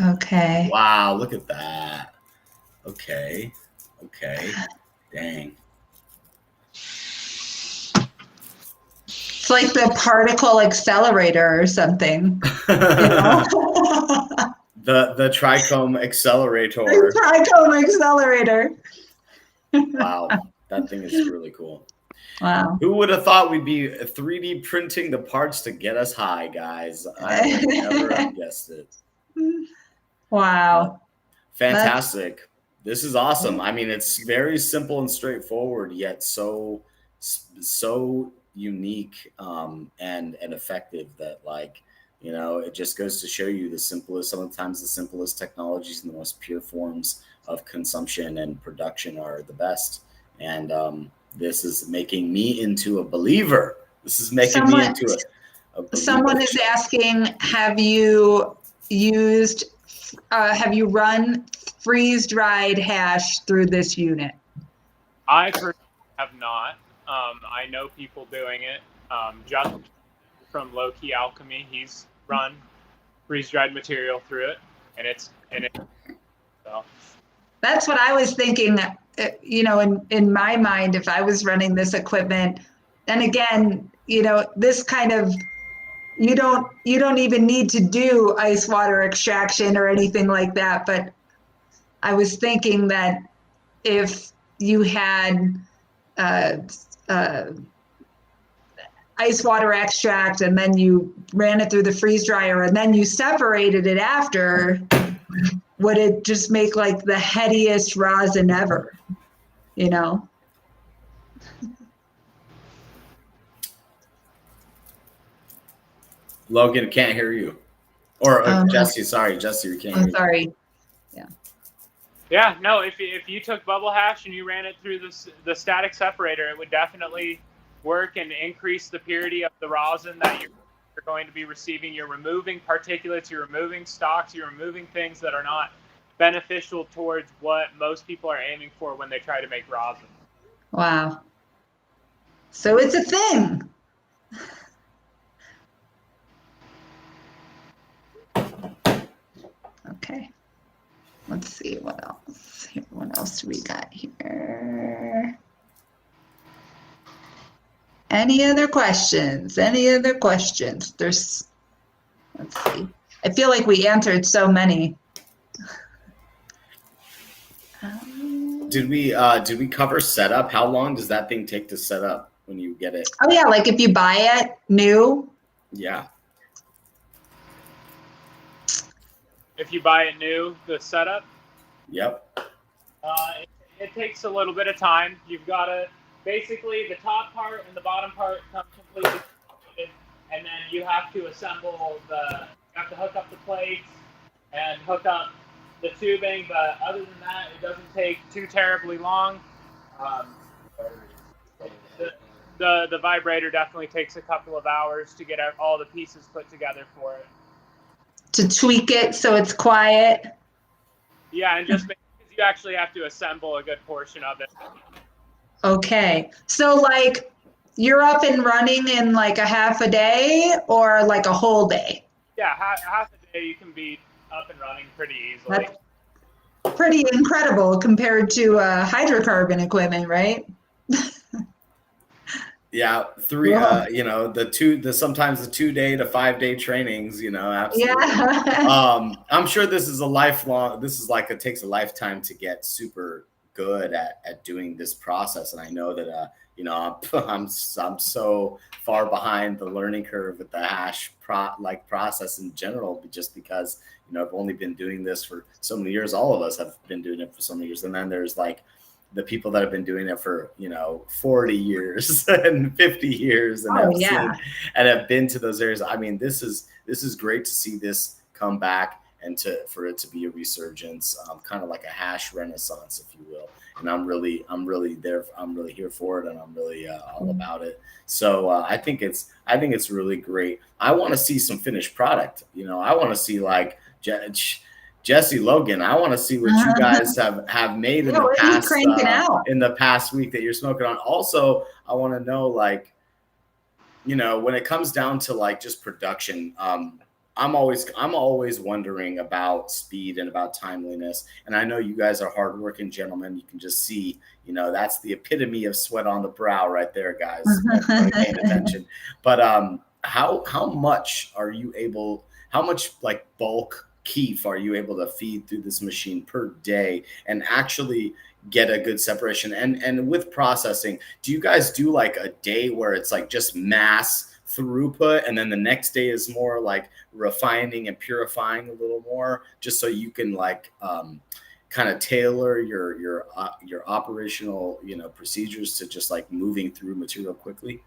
Okay. Wow, look at that. Okay. Dang. It's like the particle accelerator or something. The trichome accelerator. The trichome accelerator. Wow, that thing is really cool. Wow. Who would have thought we'd be 3D printing the parts to get us high, guys? I would never have guessed it. Wow. Fantastic. This is awesome. I mean, it's very simple and straightforward, yet so so unique and effective that, like, you know, it just goes to show you sometimes the simplest technologies and the most pure forms of consumption and production are the best. And this is making me into a believer. This is making me into a believer. Someone is asking, have you run freeze-dried hash through this unit? I personally have not. I know people doing it. Just from Low Key Alchemy, he's run freeze-dried material through it, and it's so. That's what I was thinking. You know, in my mind, if I was running this equipment, and again, you know, this kind of, you don't even need to do ice water extraction or anything like that. But I was thinking that if you had ice water extract and then you ran it through the freeze dryer and then you separated it after, would it just make like the headiest rosin ever, you know? Logan, can't hear you. Or Jesse, sorry, Jesse, you can't hear sorry. Yeah, no, if you took bubble hash and you ran it through the static separator, it would definitely work and increase the purity of the rosin that you're going to be receiving. You're removing particulates, you're removing stocks, you're removing things that are not beneficial towards what most people are aiming for when they try to make rosin. Wow. So it's a thing. Okay. Let's see what else. What else do we got here? Any other questions? Any other questions? Let's see. I feel like we answered so many. Did we cover setup? How long does that thing take to set up when you get it? Oh yeah, like if you buy it new. Yeah. If you buy it new, the setup? Yep. It takes a little bit of time. You've got to, basically the top part and the bottom part come completely completed, and then you have to assemble you have to hook up the plates and hook up the tubing, but other than that, it doesn't take too terribly long. The vibrator definitely takes a couple of hours to get all the pieces put together for it. To tweak it so it's quiet. Yeah, and just because you actually have to assemble a good portion of it. Okay, so like you're up and running in like a half a day or like a whole day? Yeah, half a day you can be up and running pretty easily. That's pretty incredible compared to hydrocarbon equipment, right? Yeah, you know, sometimes the 2 day to 5 day trainings, you know, absolutely. Yeah. I'm sure this is it takes a lifetime to get super good at doing this process. And I know that, you know, I'm so far behind the learning curve with the hash process in general, just because, you know, I've only been doing this for so many years. All of us have been doing it for so many years. And then there's like the people that have been doing it for, you know, 40 years and 50 years and have been to those areas. I mean, this is great to see this come back and for it to be a resurgence, kind of like a hash renaissance, if you will. And I'm really here for it, and I'm really all about it. So I think it's really great. I want to see some finished product. You know, I want to see like Jesse, Logan, I want to see what you guys have made in the past week that you're smoking on. Also, I want to know, like, you know, when it comes down to like just production, I'm always wondering about speed and about timeliness. And I know you guys are hardworking gentlemen. You can just see, you know, that's the epitome of sweat on the brow right there, guys. Paying attention. But how much like bulk keef are you able to feed through this machine per day and actually get a good separation? And with processing, do you guys do like a day where it's like just mass throughput, and then the next day is more like refining and purifying a little more, just so you can like kind of tailor your operational, procedures to just like moving through material quickly?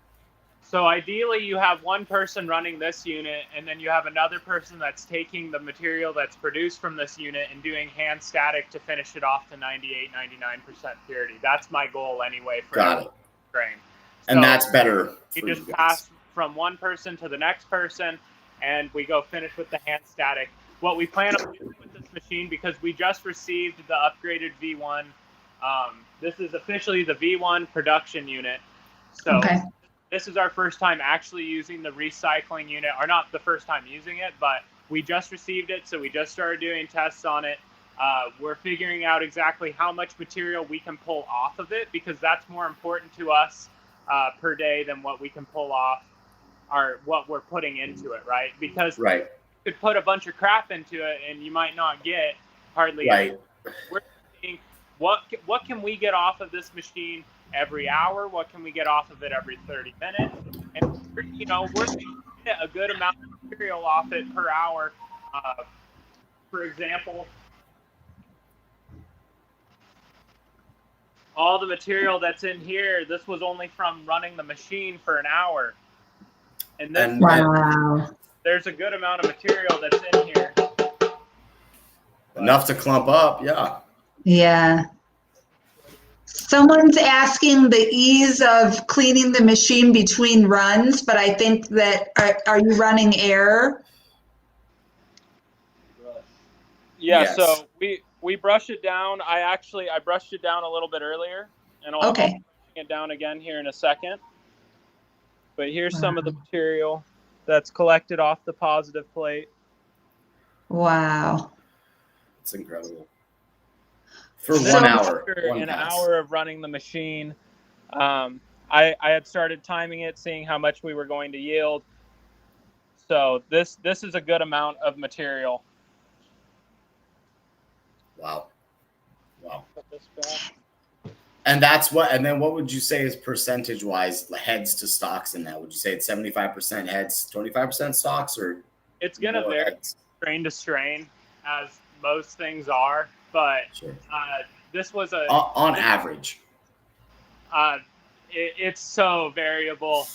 So ideally you have one person running this unit, and then you have another person that's taking the material that's produced from this unit and doing hand static to finish it off to 98, 99% purity. That's my goal anyway for Got it. grain. And that's better. You just pass from one person to the next person, and we go finish with the hand static. What we plan on doing with this machine, because we just received the upgraded V1, this is officially the V1 production unit. So this is our first time actually using the recycling unit, or not the first time using it, but we just received it, so we just started doing tests on it. We're figuring out exactly how much material we can pull off of it, because that's more important to us per day than what we can pull off or what we're putting into it, right? Because you could put a bunch of crap into it and you might not get hardly anything. We're thinking, what can we get off of this machine every hour? What can we get off of it every 30 minutes? And we're going to get a good amount of material off it per hour. For example, all the material that's in here, this was only from running the machine for an hour. And then there's a good amount of material that's in here. Enough to clump up, yeah. Yeah. Someone's asking the ease of cleaning the machine between runs, but I think that, are you running air? Yeah, so we brush it down. I brushed it down a little bit earlier, and I'll bring it down again here in a second. But here's some of the material that's collected off the positive plate. Wow. It's incredible. For 1 hour. An hour of running the machine. I had started timing it, seeing how much we were going to yield. So this is a good amount of material. Wow. And that's and then what would you say is percentage wise heads to stocks in that? Would you say it's 75% heads, 25% stocks, or it's going to vary strain to strain, as most things are, but this was on average. It's so variable,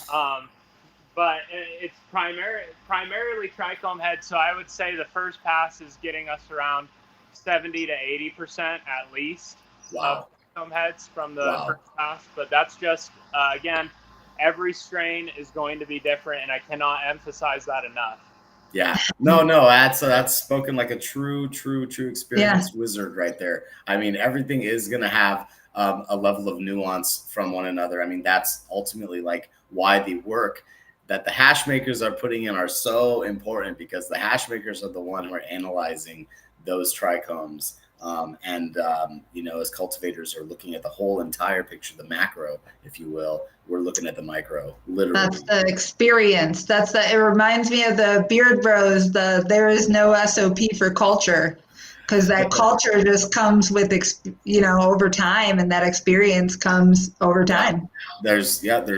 but it's primarily trichome head. So I would say the first pass is getting us around 70 to 80% at least of trichome heads from the first pass. But that's just again, every strain is going to be different, and I cannot emphasize that enough. Yeah, no, that's spoken like a true experienced wizard right there. I mean, everything is going to have a level of nuance from one another. I mean, that's ultimately like why the work that the hash makers are putting in are so important, because the hash makers are the one who are analyzing those trichomes. As cultivators are looking at the whole entire picture, the macro, if you will, we're looking at the micro, literally. That's the experience. It reminds me of the Beard Bros, there is no SOP for culture, because that culture just comes with, over time, and that experience comes over time. There definitely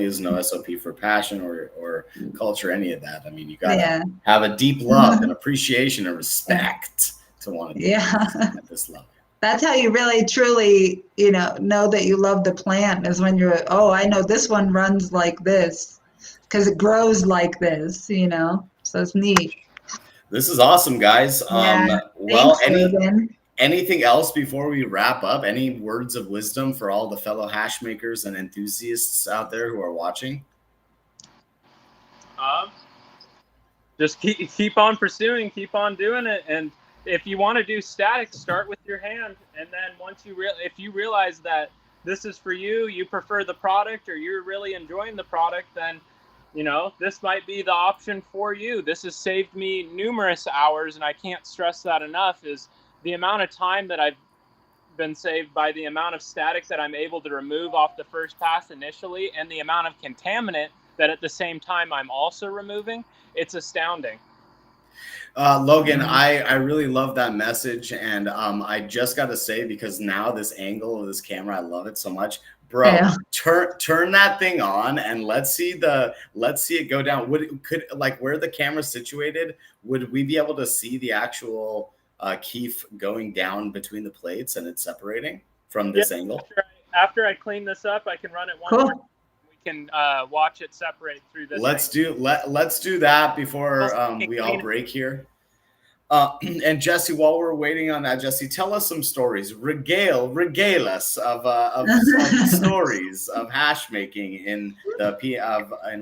is no SOP for passion or culture, any of that. I mean, you got to have a deep love and appreciation and respect to want to do at this level. That's how you really, truly, know that you love the plant, is when you're, I know this one runs like this because it grows like this, so it's neat. This is awesome, guys. Anything else before we wrap up? Any words of wisdom for all the fellow hash makers and enthusiasts out there who are watching? Just keep on pursuing, keep on doing it, and if you want to do static, start with your hand, and then once if you realize that this is for you, you prefer the product, or you're really enjoying the product, then this might be the option for you. This has saved me numerous hours, and I can't stress that enough, is the amount of time that I've been saved by the amount of static that I'm able to remove off the first pass initially, and the amount of contaminant that at the same time I'm also removing. It's astounding. Logan, I really love that message, and I just got to say, because now this angle of this camera, I love it so much, bro. Turn that thing on and let's see it go down. Where the camera's situated, would we be able to see the actual keef going down between the plates and it's separating from this angle? After I clean this up, I can run it one more time. We can watch it separate through this. Let's do that before we all break here. And Jesse, while we're waiting on that, Jesse, tell us some stories. Regale us of some stories of hash making in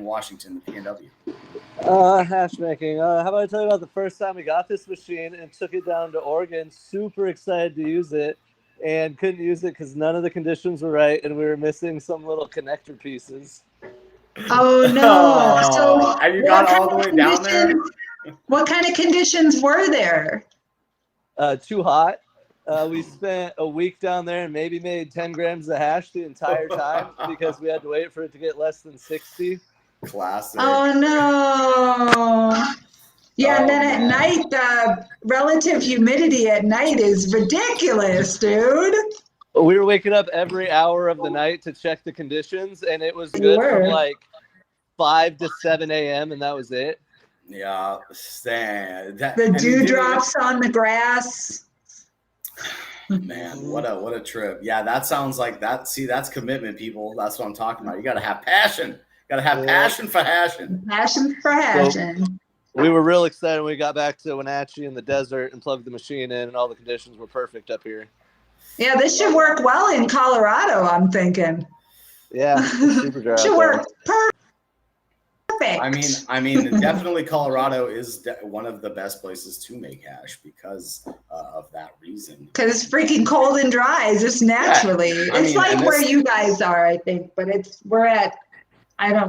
Washington, the PNW. Hash making. How about I tell you about the first time we got this machine and took it down to Oregon? Super excited to use it, and couldn't use it because none of the conditions were right, and we were missing some little connector pieces. Oh no! So and you got all the way down there. What kind of conditions were there? Too hot. We spent a week down there and maybe made 10 grams of hash the entire time because we had to wait for it to get less than 60. Classic. Oh no! Yeah, and then at night, the relative humidity at night is ridiculous, dude. We were waking up every hour of the night to check the conditions, and it was good from like 5 to 7 a.m., and that was it. Yeah, the dewdrops on the grass. Man, what a trip. Yeah, that sounds like that. See, that's commitment, people. That's what I'm talking about. You got to have passion. Got to have passion for hashing. Passion for hashing. So, we were real excited when we got back to Wenatchee in the desert and plugged the machine in, and all the conditions were perfect up here. Yeah, this should work well in Colorado, I'm thinking. Yeah, super dry. Should work perfect. I mean, definitely Colorado is one of the best places to make hash because of that reason. Because it's freaking cold and dry, just naturally. Yeah, it's like where you guys are, I think, but we're at,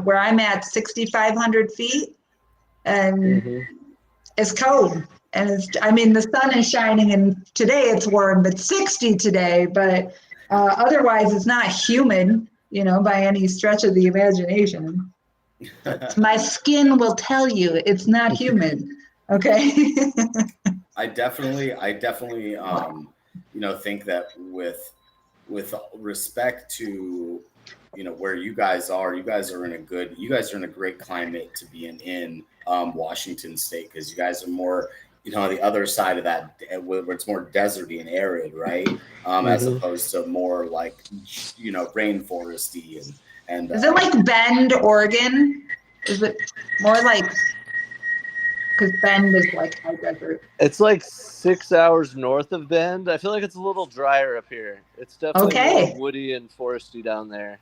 where I'm at 6,500 feet, and it's cold. And the sun is shining, and today it's warm, but 60 today, but otherwise it's not humid, by any stretch of the imagination. My skin will tell you it's not humid. Okay. I definitely think that with respect to where you guys are in a great climate to be in Washington State, because you guys are more the other side of that where it's more deserty and arid, right? As opposed to more like rainforesty and is it like Bend, Oregon? Is it more like, because Bend is like high desert? It's like 6 hours north of Bend. I feel like it's a little drier up here. It's definitely more woody and foresty down there.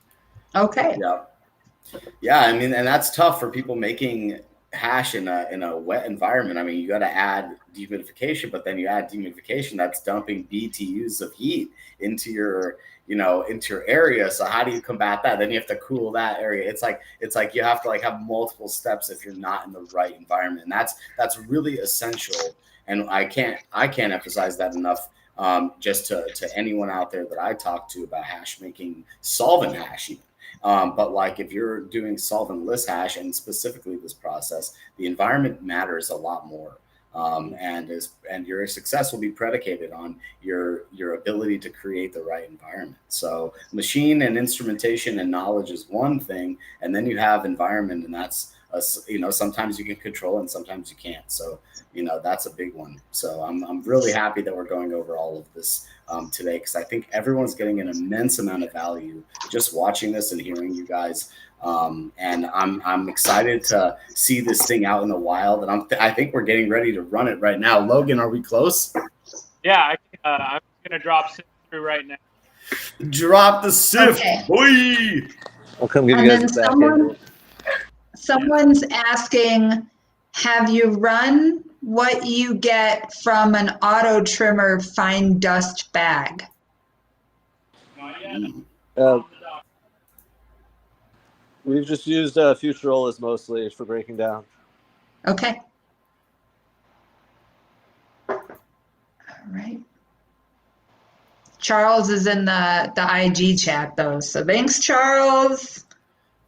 Okay. Yeah. And that's tough for people making hash in a wet environment. You got to add dehumidification, but then you add dehumidification, that's dumping BTUs of heat into your area. So how do you combat that? Then you have to cool that area. It's like you have to have multiple steps if you're not in the right environment. And that's really essential. And I can't emphasize that enough. Just to anyone out there that I talk to about hash making, solvent hashing. But if you're doing solventless hash, and specifically this process, the environment matters a lot more. And your success will be predicated on your ability to create the right environment. So machine and instrumentation and knowledge is one thing, and then you have environment, and that's sometimes you can control and sometimes you can't. So that's a big one. So I'm really happy that we're going over all of this today, because I think everyone's getting an immense amount of value just watching this and hearing you guys. And I'm excited to see this thing out in the wild, and I think we're getting ready to run it right now. Logan, are we close? Yeah, I'm gonna drop Sif through right now. Drop the Sif, boy. I'll come get you guys back. Someone's asking, have you run what you get from an auto trimmer fine dust bag? Not yet. We've just used Futurolas mostly for breaking down. Okay. All right. Charles is in the IG chat though, so thanks, Charles.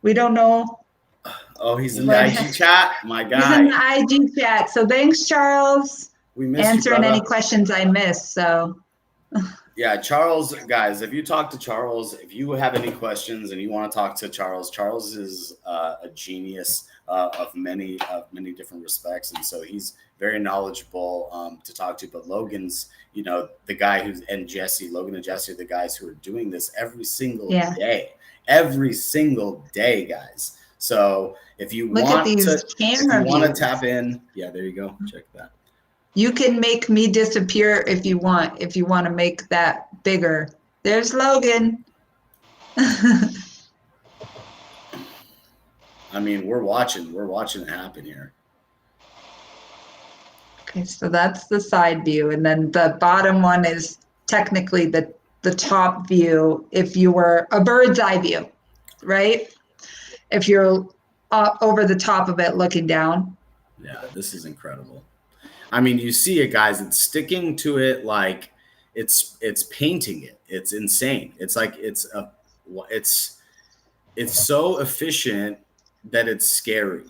We don't know. Oh, he's in the IG chat? My guy. He's in the IG chat, so thanks, Charles. We missed answering you, any questions I missed, so. Yeah, Charles, guys, if you talk to Charles, if you have any questions and you want to talk to Charles, Charles is a genius of many different respects, and so he's very knowledgeable to talk to. But Logan's, the guy Logan and Jesse are the guys who are doing this every single day, guys. So if you want to tap in, yeah, there you go, check that. You can make me disappear if you want to make that bigger. There's Logan. I mean, we're watching it happen here. Okay, so that's the side view. And then the bottom one is technically the top view if you were a bird's eye view, right? If you're over the top of it looking down. Yeah, this is incredible. I mean, you see it, guys. It's sticking to it like it's painting it. It's insane. It's like it's so efficient that it's scary.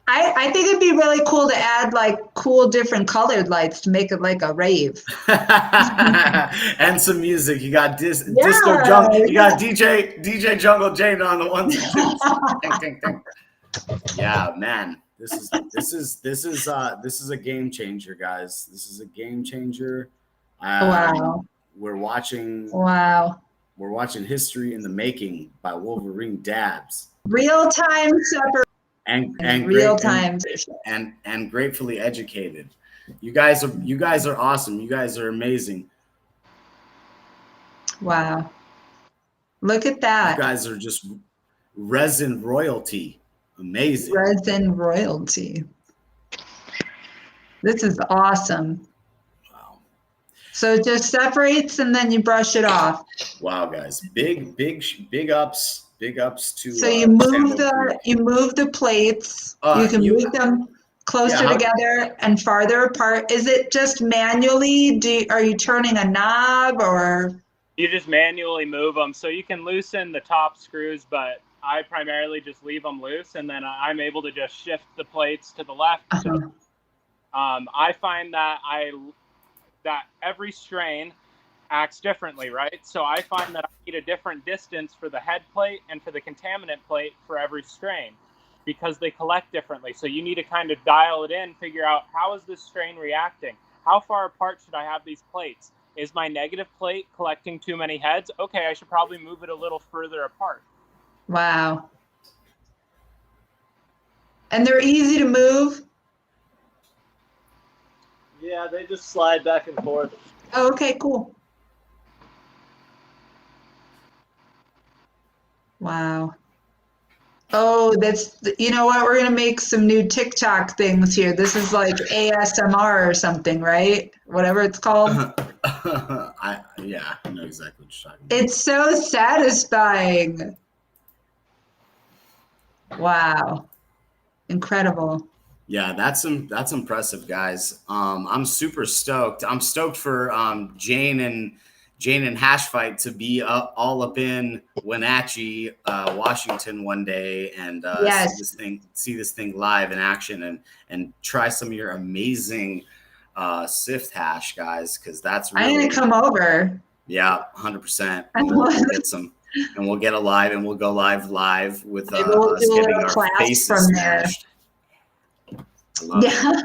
I think it'd be really cool to add like cool different colored lights to make it like a rave. And some music. You got disco jungle. You got DJ Jungle Jane on the ones and twos. Yeah, man. This is a game changer, guys. This is a game changer. Wow. We're watching history in the making by Wolverine Dabs. Real time separate and real time and gratefully educated. You guys are awesome. You guys are amazing. Wow. Look at that. You guys are just resin royalty. Amazing. Resin royalty. This is awesome. Wow. So it just separates and then you brush it off. Wow, guys. Big ups to so you move the plates. You can move them closer together and farther apart. Is it just manually? Are you turning a knob or? You just manually move them. So you can loosen the top screws, but I primarily just leave them loose, and then I'm able to just shift the plates to the left. So, I find that that every strain acts differently, right? So I find that I need a different distance for the head plate and for the contaminant plate for every strain because they collect differently. So you need to kind of dial it in, figure out how is this strain reacting? How far apart should I have these plates? Is my negative plate collecting too many heads? Okay, I should probably move it a little further apart. Wow. And they're easy to move? Yeah, they just slide back and forth. Oh, okay, cool. Wow. Oh, you know what? We're going to make some new TikTok things here. This is like ASMR or something, right? Whatever it's called. I know exactly what you're talking about. It's so satisfying. Wow. Incredible. Yeah, that's impressive, guys. I'm super stoked. I'm stoked for Jane and HashFight to be all up in Wenatchee, Washington one day and see this thing live in action and try some of your amazing Sift hash, guys, because that's really, I'm gonna come over. Yeah, 100%. We'll get some. And we'll get a live, and we'll go live with us getting our faces smashed. Yeah.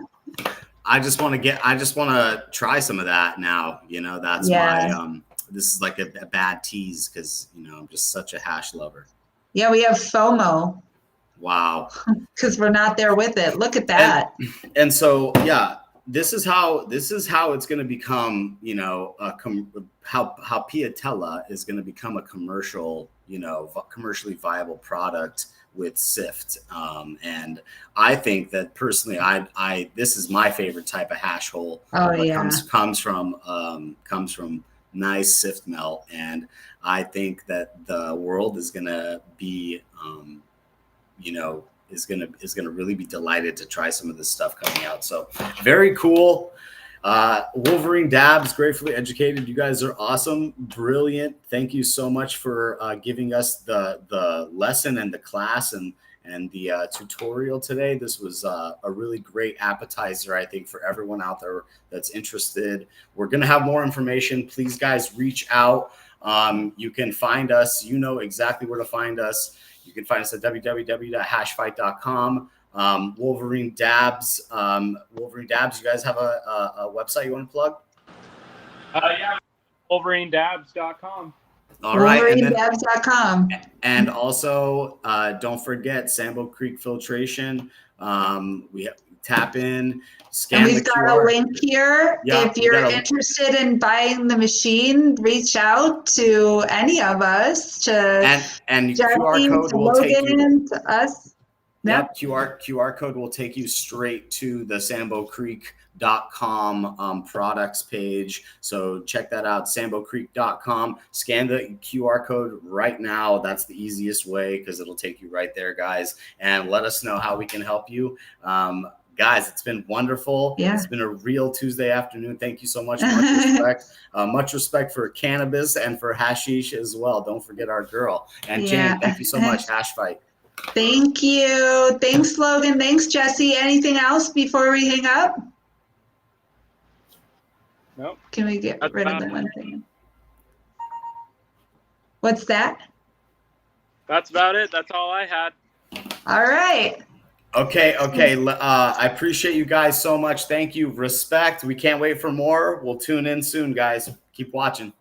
I just want to try some of that now. That's my this is like a bad tease because I'm just such a hash lover. Yeah, we have FOMO. Wow. Because we're not there with it. Look at that. And so this is how it's going to become, how Piatella is going to become a commercially viable product with Sift. And I think that personally, this is my favorite type of hash hole. Comes from nice Sift melt, and I think that the world is going to be, is going to really be delighted to try some of this stuff coming out. So very cool. Wolverine Dabs, gratefully educated. You guys are awesome, brilliant. Thank you so much for giving us the lesson and the class and the tutorial today. This was a really great appetizer, I think, for everyone out there that's interested. We're going to have more information. Please, guys, reach out. You can find us. You know exactly where to find us. You can find us at www.hashfight.com. Wolverine Dabs. Wolverine Dabs, you guys have a website you want to plug? Yeah, WolverineDabs.com. All right. WolverineDabs.com. And also, don't forget SamboCreek Filtration. We tap in, scan and we've the got QR. a link here. Yeah, if you're interested in buying the machine, reach out to any of us, to and Jesse, QR code to will take you Logan, to us. Yep, QR code will take you straight to the SamboCreek.com products page. So check that out, SamboCreek.com. Scan the QR code right now. That's the easiest way because it'll take you right there, guys. And let us know how we can help you. Guys, it's been wonderful. Yeah. It's been a real Tuesday afternoon. Thank you so much. Much respect. Much respect for cannabis and for hashish as well. Don't forget our girl. And Jane, thank you so much. HashFight. Thank you. Thanks, Logan. Thanks, Jesse. Anything else before we hang up? Nope. Can we get rid of the one thing? What's that? That's about it. That's all I had. All right. Okay. I appreciate you guys so much. Thank you. Respect. We can't wait for more. We'll tune in soon, guys. Keep watching.